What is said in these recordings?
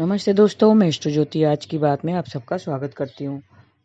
नमस्ते दोस्तों, मैं इष्ट ज्योति आज की बात में आप सबका स्वागत करती हूँ।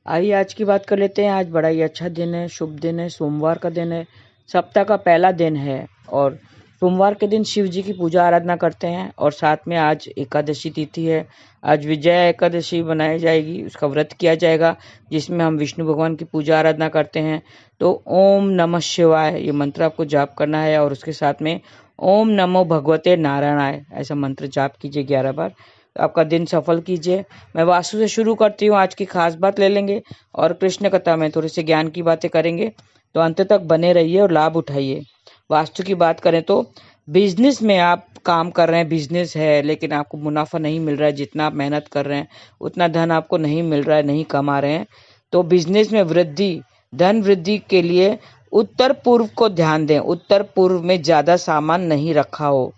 आइए आज की बात कर लेते हैं। आज बड़ा ही अच्छा दिन है, शुभ दिन है, सोमवार का दिन है, सप्ताह का पहला दिन है और सोमवार के दिन शिव जी की पूजा आराधना करते हैं और साथ में आज एकादशी तिथि है। आज विजया एकादशी बनाई जाएगी, उसका व्रत किया जाएगा जिसमें हम विष्णु भगवान की पूजा आराधना करते हैं। तो ओम नमः शिवाय ये मंत्र आपको जाप करना है और उसके साथ में ओम नमो भगवते नारायणाय ऐसा मंत्र जाप कीजिए 11 बार। आपका दिन सफल कीजिए। मैं वास्तु से शुरू करती हूँ। आज की खास बात ले लेंगे और कृष्ण कथा में थोड़े से ज्ञान की बातें करेंगे, तो अंत तक बने रहिए और लाभ उठाइए। वास्तु की बात करें तो बिजनेस में आप काम कर रहे हैं, बिजनेस है लेकिन आपको मुनाफा नहीं मिल रहा है, जितना आप मेहनत कर रहे हैं उतना धन आपको नहीं मिल रहा है, नहीं कमा रहे हैं, तो बिजनेस में वृद्धि, धन वृद्धि के लिए उत्तर पूर्व को ध्यान दें। उत्तर पूर्व में ज़्यादा सामान नहीं रखा हो।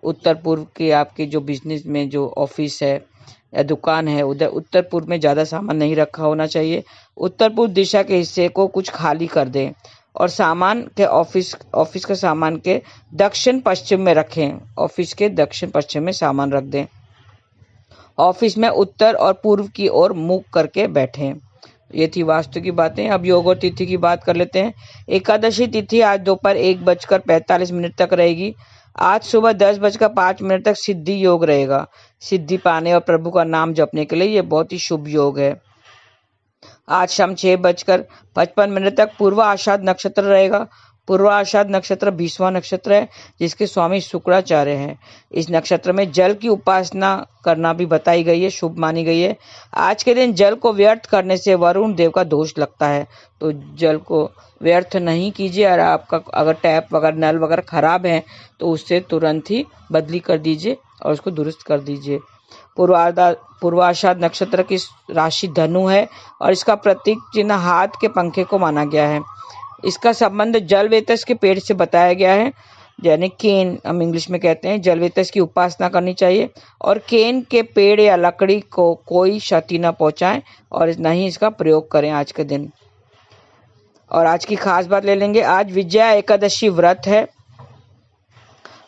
उत्तर पूर्व के आपके जो बिजनेस में जो ऑफिस है या दुकान है, उधर उत्तर पूर्व में ज़्यादा सामान नहीं रखा होना चाहिए। उत्तर पूर्व दिशा के हिस्से को कुछ खाली कर दें और सामान के ऑफिस के सामान के दक्षिण पश्चिम में रखें। ऑफिस के दक्षिण पश्चिम में सामान रख दें। ऑफिस में उत्तर और पूर्व की ओर मुख करके बैठें। ये थी वास्तु की बातें। अब योग और तिथि की बात कर लेते हैं। एकादशी तिथि आज दोपहर 1:45 तक रहेगी। आज सुबह 10:05 तक सिद्धि योग रहेगा। सिद्धि पाने और प्रभु का नाम जपने के लिए ये बहुत ही शुभ योग है। आज शाम 6:55 तक पूर्व आषाढ़ नक्षत्र रहेगा। पूर्व आषाढ़ नक्षत्र 20वां नक्षत्र है जिसके स्वामी शुक्राचार्य हैं। इस नक्षत्र में जल की उपासना करना भी बताई गई है, शुभ मानी गई है। आज के दिन जल को व्यर्थ करने से वरुण देव का दोष लगता है, तो जल को व्यर्थ नहीं कीजिए। और आपका अगर टैप वगैरह नल वगैरह खराब है तो उससे तुरंत ही बदली कर दीजिए और उसको दुरुस्त कर दीजिए। पूर्वाषाढ़ नक्षत्र की राशि धनु है और इसका प्रतीक चिन्ह हाथ के पंखे को माना गया है। इसका संबंध जलवेतस के पेड़ से बताया गया है, यानी केन हम इंग्लिश में कहते हैं। जलवेतस की उपासना करनी चाहिए और केन के पेड़ या लकड़ी को कोई क्षति न पहुंचाएं और न ही इसका प्रयोग करें आज के दिन। और आज की खास बात ले लेंगे। आज विजया एकादशी व्रत है।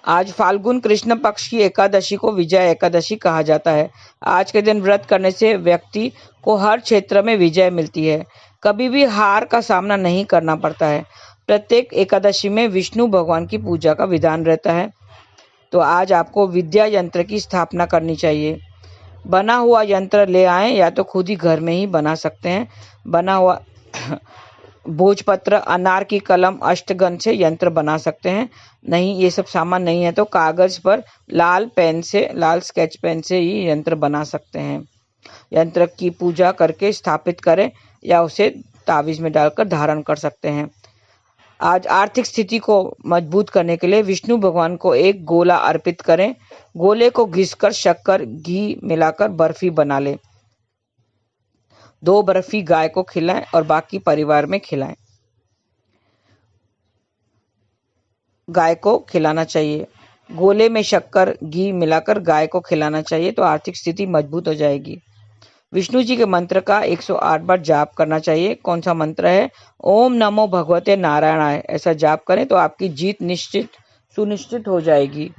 आज फाल्गुन कृष्ण पक्ष की एकादशी को विजया एकादशी कहा जाता है। आज के दिन व्रत करने से व्यक्ति को हर क्षेत्र में विजय मिलती है, कभी भी हार का सामना नहीं करना पड़ता है। प्रत्येक एकादशी में विष्णु भगवान की पूजा का विधान रहता है। तो आज आपको विद्या यंत्र की स्थापना करनी चाहिए। बना हुआ यंत्र ले आएं या तो खुद ही घर में ही बना सकते हैं। बना हुआ भोजपत्र, अनार की कलम, अष्टगंध से यंत्र बना सकते हैं। नहीं, ये सब सामान नहीं है तो कागज पर लाल स्केच पेन से ही यंत्र बना सकते हैं। यंत्र की पूजा करके स्थापित करें या उसे तावीज में डालकर धारण कर सकते हैं। आज आर्थिक स्थिति को मजबूत करने के लिए विष्णु भगवान को एक गोला अर्पित करें। गोले को घिसकर शक्कर घी मिलाकर बर्फी बना लें। 2 बर्फी गाय को खिलाएं और बाकी परिवार में खिलाएं। गाय को खिलाना चाहिए। गोले में शक्कर घी मिलाकर गाय को खिलाना चाहिए तो आर्थिक स्थिति मजबूत हो जाएगी। विष्णु जी के मंत्र का 108 बार जाप करना चाहिए। कौन सा मंत्र है? ओम नमो भगवते नारायणाय। ऐसा जाप करें तो आपकी जीत सुनिश्चित हो जाएगी।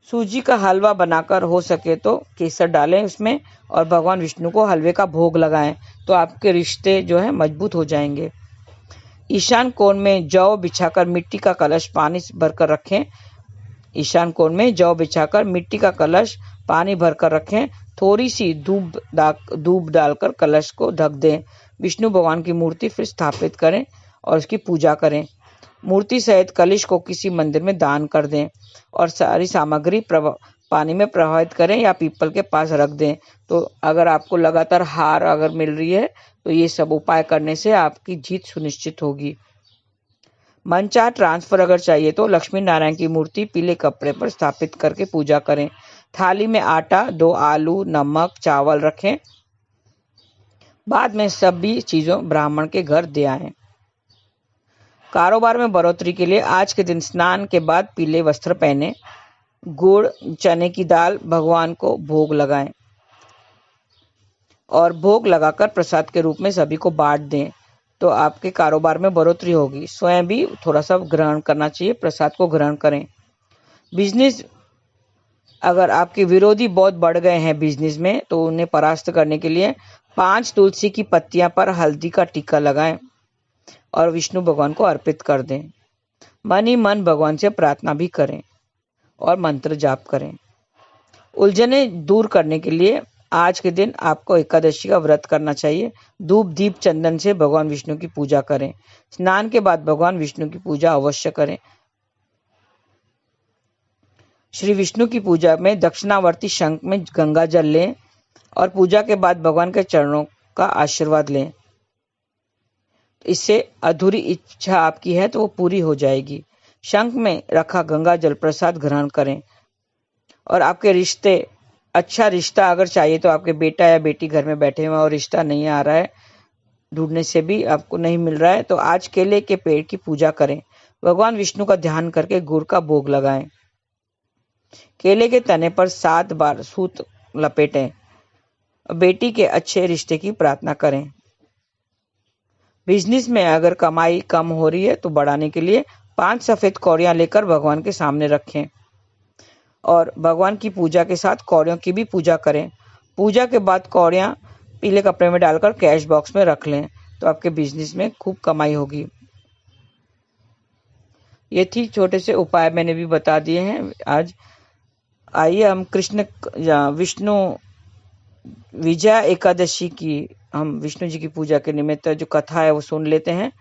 सूजी का हलवा बनाकर हो सके तो केसर डालें उसमें और भगवान विष्णु को हलवे का भोग लगाएं तो आपके रिश्ते जो है मजबूत हो जाएंगे। ईशान कोण में जौ बिछाकर मिट्टी का कलश पानी भरकर रखें। ईशान कोण में जौ बिछाकर मिट्टी का कलश पानी भरकर रखें। थोड़ी सी धूप डालकर कलश को ढक दें। विष्णु भगवान की मूर्ति फिर स्थापित करें और उसकी पूजा करें। मूर्ति सहित कलश को किसी मंदिर में दान कर दें और सारी सामग्री पानी में प्रवाहित करें या पीपल के पास रख दें। तो अगर आपको लगातार हार अगर मिल रही है तो ये सब उपाय करने से आपकी जीत सुनिश्चित होगी। मनचाहा ट्रांसफर अगर चाहिए तो लक्ष्मी नारायण की मूर्ति पीले कपड़े पर स्थापित करके पूजा करें। थाली में आटा, 2 आलू, नमक, चावल रखें। बाद में सभी चीजों ब्राह्मण के घर दे आएं। कारोबार में बढ़ोतरी के लिए आज के दिन स्नान के बाद पीले वस्त्र पहने। गुड़, चने की दाल भगवान को भोग लगाएं और भोग लगाकर प्रसाद के रूप में सभी को बांट दें तो आपके कारोबार में बढ़ोतरी होगी। स्वयं भी थोड़ा सा ग्रहण करना चाहिए, प्रसाद को ग्रहण करें। बिजनेस अगर आपके विरोधी बहुत बढ़ गए हैं बिजनेस में तो उन्हें परास्त करने के लिए 5 तुलसी की पत्तियां पर हल्दी का टीका लगाएं और विष्णु भगवान को अर्पित कर दें। मन ही मन भगवान से प्रार्थना भी करें और मंत्र जाप करें। उलझने दूर करने के लिए आज के दिन आपको एकादशी का व्रत करना चाहिए। धूप दीप चंदन से भगवान विष्णु की पूजा करें। स्नान के बाद भगवान विष्णु की पूजा अवश्य करें। श्री विष्णु की पूजा में दक्षिणावर्ती शंख में गंगा जल लें और पूजा के बाद भगवान के चरणों का आशीर्वाद लें। इससे अधूरी इच्छा आपकी है तो वो पूरी हो जाएगी। शंख में रखा गंगा जल प्रसाद ग्रहण करें और आपके रिश्ते, अच्छा रिश्ता अगर चाहिए तो आपके बेटा या बेटी घर में बैठे हुए और रिश्ता नहीं आ रहा है, ढूंढने से भी आपको नहीं मिल रहा है, तो आज केले के पेड़ की पूजा करें। भगवान विष्णु का ध्यान करके गुड़ का भोग लगाएं। केले के तने पर 7 बार सूत लपेटें। बेटी के अच्छे रिश्ते की प्रार्थना करें। बिजनेस में अगर कमाई कम हो रही है तो बढ़ाने के लिए 5 सफेद कौड़ियां लेकर भगवान के सामने रखें और भगवान की पूजा के साथ कौड़ियों की भी पूजा करें। पूजा के बाद कौड़ियां पीले कपड़े में डालकर कैश बॉक्स में रख लें तो आपके बिजनेस में खूब कमाई होगी। ये थी छोटे से उपाय, मैंने भी बता दिए हैं आज। आइए हम विष्णु विजया एकादशी की, हम विष्णु जी की पूजा के निमित्त जो कथा है वो सुन लेते हैं।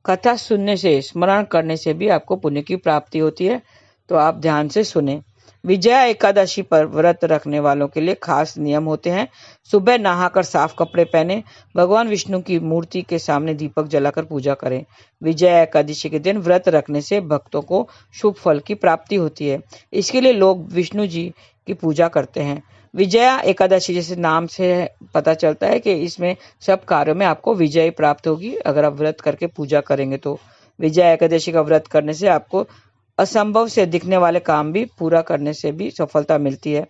कथा सुनने से, स्मरण करने से भी आपको पुण्य की प्राप्ति होती है, तो आप ध्यान से सुने। विजया एकादशी पर व्रत रखने वालों के लिए खास नियम होते हैं। सुबह नहाकर साफ कपड़े पहने भगवान विष्णु की मूर्ति के सामने दीपक जलाकर पूजा करें। विजया एकादशी के दिन व्रत रखने से भक्तों को शुभ फल की प्राप्ति होती है। इसके लिए लोग विष्णु जी की पूजा करते हैं। विजया एकादशी जैसे नाम से पता चलता है कि इसमें सब कार्यों में आपको विजय प्राप्त होगी अगर आप व्रत करके पूजा करेंगे तो। विजया एकादशी का व्रत करने से आपको असंभव से दिखने वाले काम भी पूरा करने से भी सफलता मिलती है।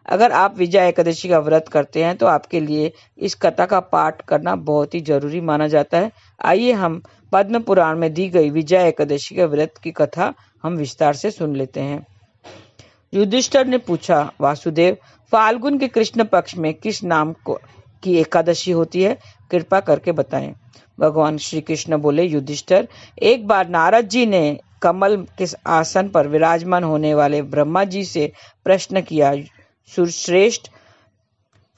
अगर आप विजया एकादशी का व्रत करते हैं तो आपके लिए इस कथा का पाठ करना बहुत ही जरूरी माना जाता है। आइए हम पद्म पुराण में दी गई विजया एकादशी के व्रत की कथा हम विस्तार से सुन लेते हैं। युधिष्ठिर ने पूछा, वासुदेव, फाल्गुन के कृष्ण पक्ष में किस नाम की एकादशी होती है? कृपा करके बताएं। भगवान श्री कृष्ण बोले, युधिष्ठिर, एक बार नारद जी ने कमल के आसन पर विराजमान होने वाले ब्रह्मा जी से प्रश्न किया, सुरश्रेष्ठ,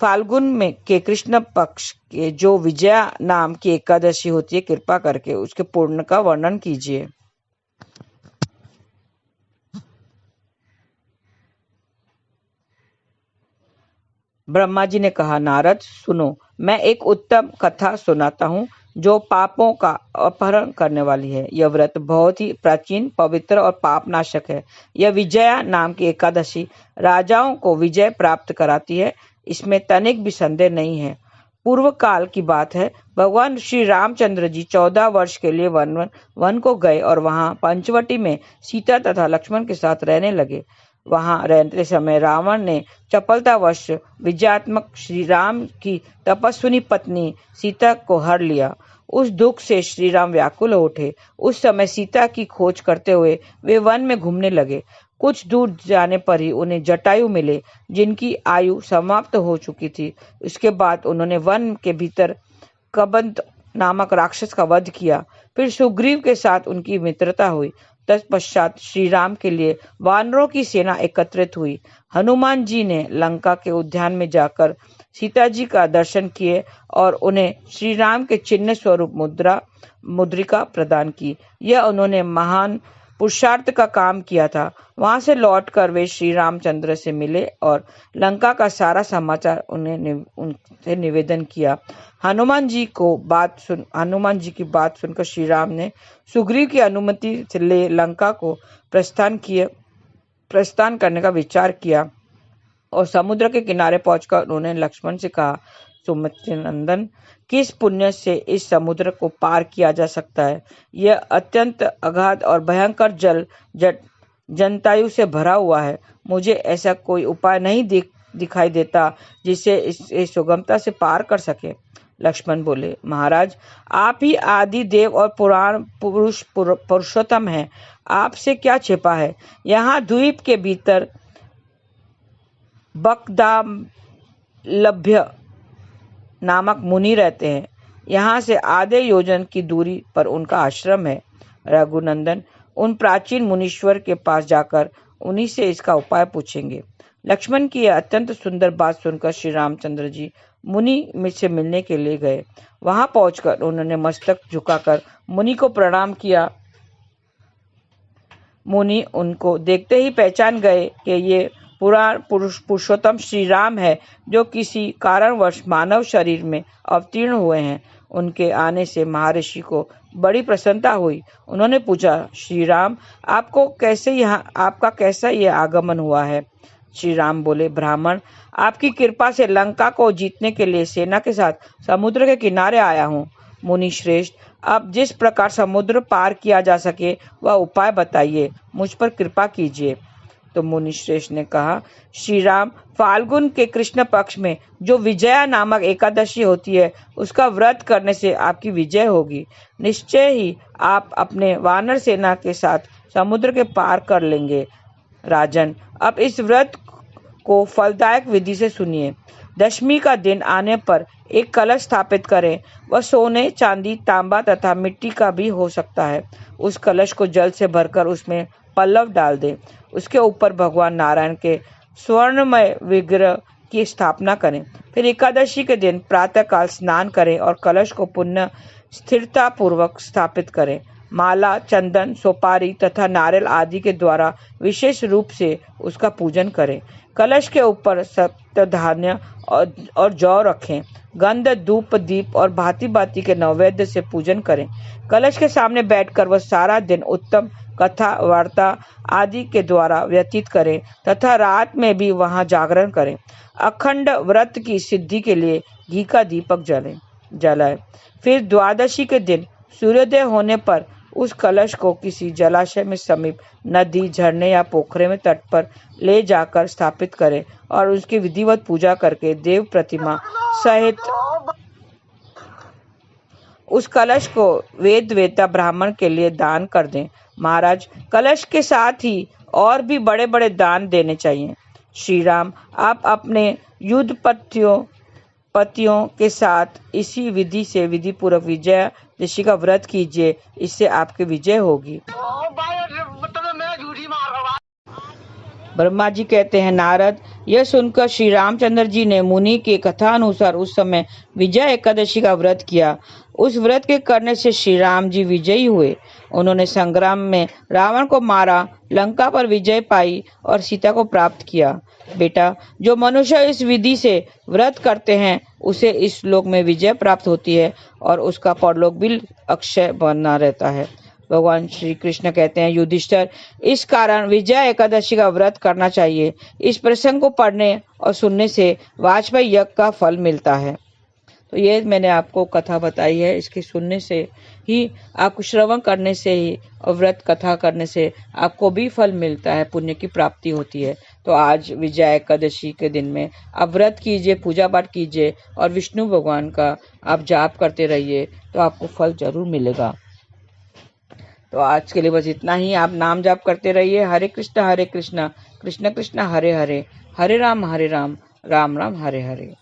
फाल्गुन में के कृष्ण पक्ष के जो विजया नाम की एकादशी होती है, कृपा करके उसके पूर्ण का वर्णन कीजिए। ब्रह्मा जी ने कहा, नारद सुनो, मैं एक उत्तम कथा सुनाता हूँ जो पापों का अपहरण करने वाली है। यह व्रत बहुत ही प्राचीन, पवित्र और पापनाशक है। यह विजया नाम की एकादशी राजाओं को विजय प्राप्त कराती है, इसमें तनिक भी संदेह नहीं है। पूर्व काल की बात है, भगवान श्री रामचंद्र जी 14 वर्ष के लिए वन को गए और वहां पंचवटी में सीता तथा लक्ष्मण के साथ रहने लगे। वहां रहते समय रावण ने चपलतावश विजयात्मक श्री राम की तपस्विनी पत्नी सीता को हर लिया। उस दुख से श्री राम व्याकुल हो उठे। उस समय सीता की खोज करते हुए वे वन में घूमने लगे। कुछ दूर जाने पर ही उन्हें जटायु मिले, जिनकी आयु समाप्त हो चुकी थी। उसके बाद उन्होंने वन के भीतर कबंध नामक राक्षस का वध किया। फिर सुग्रीव के साथ उनकी मित्रता हुई। तत्पश्चात श्री राम के लिए वानरों की सेना एकत्रित हुई। हनुमान जी ने लंका के उद्यान में जाकर सीता जी का दर्शन किए और उन्हें श्री राम के चिन्ह स्वरूप मुद्रिका प्रदान की। यह उन्होंने महान पुरुषार्थ का काम किया था। वहां से लौटकर वे श्री रामचंद्र से मिले और लंका का सारा समाचार उनसे निवेदन किया। हनुमान जी की बात सुनकर श्री राम ने सुग्रीव की अनुमति से ले लंका को प्रस्थान करने का विचार किया और समुद्र के किनारे पहुंचकर उन्होंने लक्ष्मण से कहा, सुमित्र नंदन, किस पुण्य से इस समुद्र को पार किया जा सकता है? यह अत्यंत अगाध और भयंकर जनतायु से भरा हुआ है। मुझे ऐसा कोई उपाय नहीं दिखाई देता जिससे इसे सुगमता से पार कर सके। लक्ष्मण बोले, महाराज, आप ही आदि देव और पुराण पुरुषोत्तम हैं। आपसे क्या छिपा है? यहाँ द्वीप के भीतर बकदालभ्य नामक मुनि रहते हैं। यहाँ से आधे योजन की दूरी पर उनका आश्रम है। रघुनंदन उन प्राचीन मुनीश्वर के पास जाकर उन्हीं से इसका उपाय पूछेंगे। लक्ष्मण की यह अत्यंत सुंदर बात सुनकर श्री रामचंद्र जी मुनि से मिलने के लिए गए। वहां पहुंचकर उन्होंने मस्तक झुकाकर मुनि को प्रणाम किया। मुनि उनको देखते ही पहचान गए कि ये पुरुषोत्तम श्री राम है, जो किसी कारणवश मानव शरीर में अवतीर्ण हुए हैं। उनके आने से महर्षि को बड़ी प्रसन्नता हुई। उन्होंने पूछा, श्री राम, आपका कैसा ये आगमन हुआ है? श्री राम बोले, ब्राह्मण, आपकी कृपा से लंका को जीतने के लिए सेना के साथ समुद्र के किनारे आया हूँ। मुनि श्रेष्ठ, अब जिस प्रकार समुद्र पार किया जा सके वह उपाय बताइए, मुझ पर कृपा कीजिए। तो मुनि श्रेष्ठ ने कहा, श्री राम, फाल्गुन के कृष्ण पक्ष में जो विजया नामक एकादशी होती है, उसका व्रत करने से आपकी विजय होगी। निश्चय ही आप अपने वानर सेना के साथ समुद्र के पार कर लेंगे। राजन, अब इस व्रत को फलदायक विधि से सुनिए। दशमी का दिन आने पर एक कलश स्थापित करें। वह सोने, चांदी, तांबा तथा मिट्टी का भी हो सकता है। उस कलश को जल से भरकर उसमें पल्लव डाल दें। उसके ऊपर भगवान नारायण के स्वर्णमय विग्रह की स्थापना करें। फिर एकादशी के दिन प्रातःकाल स्नान करें और कलश को पुनः स्थिरता पूर्वक स्थापित करें। माला, चंदन, सुपारी तथा नारियल आदि के द्वारा विशेष रूप से उसका पूजन करें। कलश के ऊपर सप्तधान्य और जौ रखें। गंध, धूप, दीप और भांति भांति के नैवेद्य से पूजन करें। कलश के सामने बैठकर वह सारा दिन उत्तम कथा, वार्ता आदि के द्वारा व्यतीत करें तथा रात में भी वहां जागरण करें। अखंड व्रत की सिद्धि के लिए घी का दीपक जलाए। फिर द्वादशी के दिन सूर्योदय होने पर उस कलश को किसी जलाशय में समीप नदी, झरने या पोखरे में तट पर ले जाकर स्थापित करें और उसकी विधिवत पूजा करके देव प्रतिमा सहित उस कलश को वेद वेता ब्राह्मण के लिए दान कर दें। महाराज, कलश के साथ ही और भी बड़े बड़े दान देने चाहिए। श्री राम, आप अपने युद्ध पतियों के साथ इसी विधि से विधि पूर्वक विजय ऋषि का व्रत कीजिए, इससे आपकी विजय होगी। ब्रह्मा जी कहते हैं, नारद, यह सुनकर श्री रामचंद्र जी ने मुनि के कथा अनुसार उस समय विजय एकादशी का व्रत किया। उस व्रत के करने से श्री राम जी विजयी हुए। उन्होंने संग्राम में रावण को मारा, लंका पर विजय पाई और सीता को प्राप्त किया। बेटा, जो मनुष्य इस विधि से व्रत करते हैं उसे इस लोक में विजय प्राप्त होती है और उसका परलोक भी अक्षय बना रहता है। भगवान श्री कृष्ण कहते हैं, युधिष्ठिर, इस कारण विजया एकादशी का व्रत करना चाहिए। इस प्रसंग को पढ़ने और सुनने से वाजपेयी यज्ञ का फल मिलता है। तो ये मैंने आपको कथा बताई है। इसके सुनने से ही, आपको श्रवण करने से ही और व्रत कथा करने से आपको भी फल मिलता है, पुण्य की प्राप्ति होती है। तो आज विजया एकादशी के दिन में आप व्रत कीजिए, पूजा पाठ कीजिए और विष्णु भगवान का आप जाप करते रहिए, तो आपको फल जरूर मिलेगा। तो आज के लिए बस इतना ही। आप नाम जाप करते रहिए। हरे कृष्ण कृष्ण कृष्ण हरे हरे, हरे राम राम राम हरे हरे।